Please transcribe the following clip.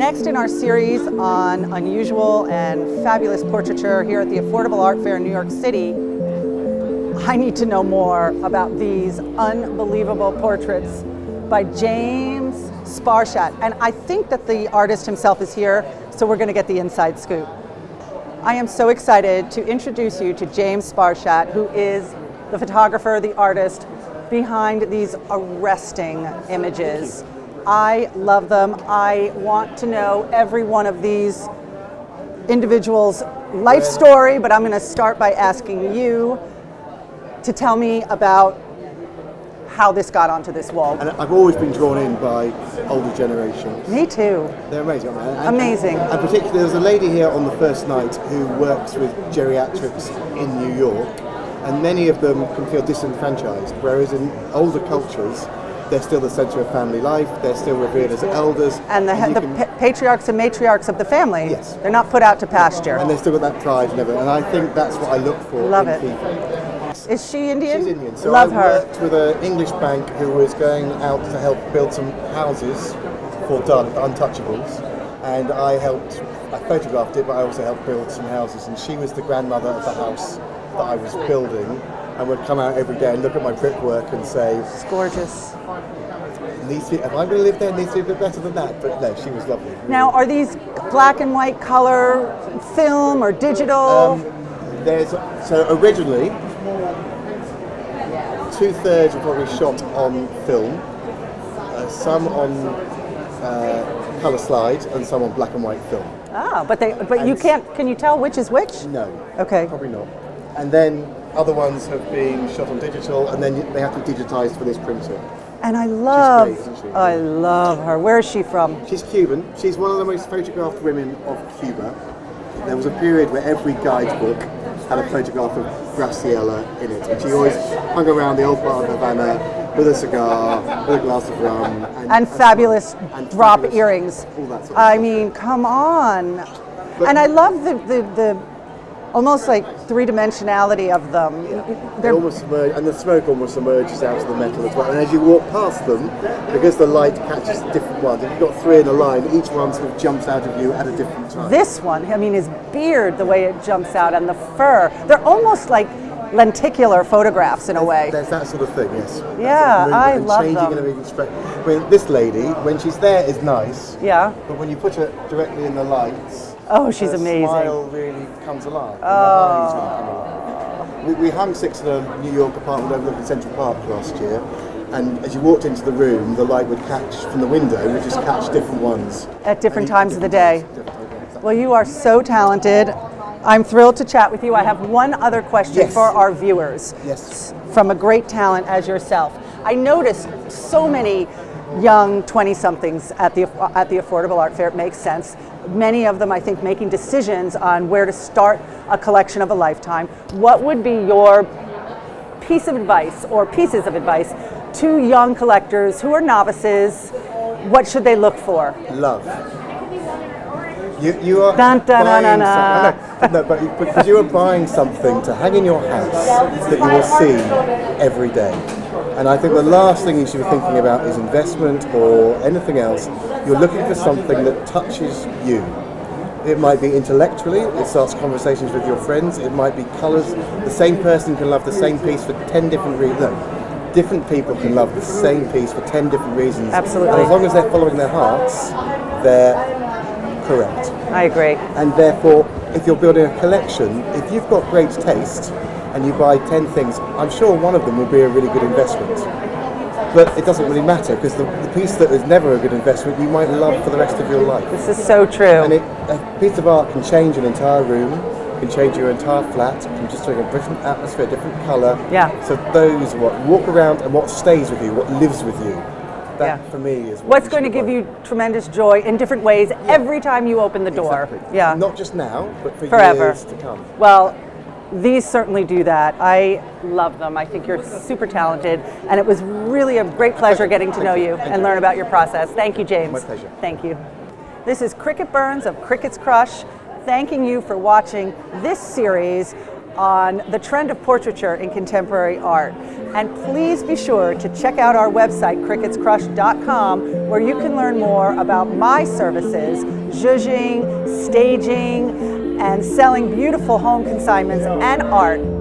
Next in our series on unusual and fabulous portraiture here at the Affordable Art Fair in New York City, I need to know more about these unbelievable portraits by James Sparshatt. And I think that the artist himself is here, so we're going to get the inside scoop. I am so excited to introduce you to James Sparshatt, who is the photographer, the artist behind these arresting images. I love them. I want to know every one of these individuals' life story, but I'm going to start by asking you to tell me about how this got onto this wall. And I've always been drawn in by older generations. Me too. They're amazing, aren't they? Amazing. And particularly, there's a lady here on the first night who works with geriatrics in New York, and many of them can feel disenfranchised, whereas in older cultures, they're still the centre of family life, they're still revered as elders. And the patriarchs and matriarchs of the family, yes, they're not put out to pasture. And they've still got that pride and everything, and I think that's what I look for in people. Is she Indian? She's Indian. So Love I her. worked with an English bank who was going out to help build some houses for untouchables, and I photographed it, but I also helped build some houses, and she was the grandmother of the house that I was building, and would come out every day and look at my brickwork and say, "It's gorgeous. If I'm going to live there, it needs to be a bit better than that." But no, she was lovely. Now, are these black and white color, film or digital? So originally, 2/3 were probably shot on film, some on color slide, and some on black and white film. Ah, but you can't. Can you tell which is which? No. Okay. Probably not. And then other ones have been shot on digital, and then they have to be digitized for this printer. And I love her. Where is she from? She's Cuban. She's one of the most photographed women of Cuba. There was a period where every guidebook had a photograph of Graciela in it, and she always hung around the old part of Havana with a cigar, with a glass of rum, and fabulous drop earrings. All that sort of I stuff. mean, come on. And I love the almost like three-dimensionality of them. They almost submerge, and the smoke almost emerges out of the metal as well. And as you walk past them, because the light catches different ones, if you've got three in a line, each one sort of jumps out of you at a different time. This one, I mean, his beard, the way it jumps out, and the fur, they're almost like lenticular photographs in a way. There's that sort of thing, yes. Yeah, I love them. I mean, this lady, when she's there, is nice. Yeah. But when you put her directly in the lights, oh, she's her amazing. Smile really comes alive. And her eyes really come alive. We hung 6 in a New York apartment overlooking Central Park last year, and as you walked into the room, the light would catch from the window, would just catch different ones at different times of the day. Well, you are so talented. I'm thrilled to chat with you. I have one other question for our viewers. Yes. From a great talent as yourself. I noticed so many young 20-somethings at the Affordable Art Fair. It makes sense. Many of them, I think, making decisions on where to start a collection of a lifetime. What would be your piece of advice or pieces of advice to young collectors who are novices? What should they look for? Love. You are dun, dun, buying dun, something. No, but because you are buying something to hang in your house that you will see every day. And I think the last thing you should be thinking about is investment or anything else. You're looking for something that touches you. It might be intellectually, it starts conversations with your friends, it might be colours. The same person can love the same piece for 10 different reasons. No, different people can love the same piece for 10 different reasons. Absolutely. And as long as they're following their hearts, they're correct. I agree. And therefore, if you're building a collection, if you've got great taste and you buy 10 things, I'm sure one of them will be a really good investment. But it doesn't really matter, because the piece that is never a good investment, you might love for the rest of your life. This is so true. And a piece of art can change an entire room, can change your entire flat, can just bring a different atmosphere, different colour. Yeah. So those what walk around and what stays with you, what lives with you. That for me is what's going to give you tremendous joy in different ways every time you open the door. Exactly. Yeah. Not just now, but for forever. Years to come. Well, these certainly do that. I love them. I think you're super talented, and it was really a great pleasure getting to know you and learn about your process. Thank you, James. My pleasure. Thank you. This is Cricket Burns of Cricket's Crush, thanking you for watching this series on the trend of portraiture in contemporary art. And please be sure to check out our website, cricketscrush.com, where you can learn more about my services, zhuzhing, staging, and selling beautiful home consignments and art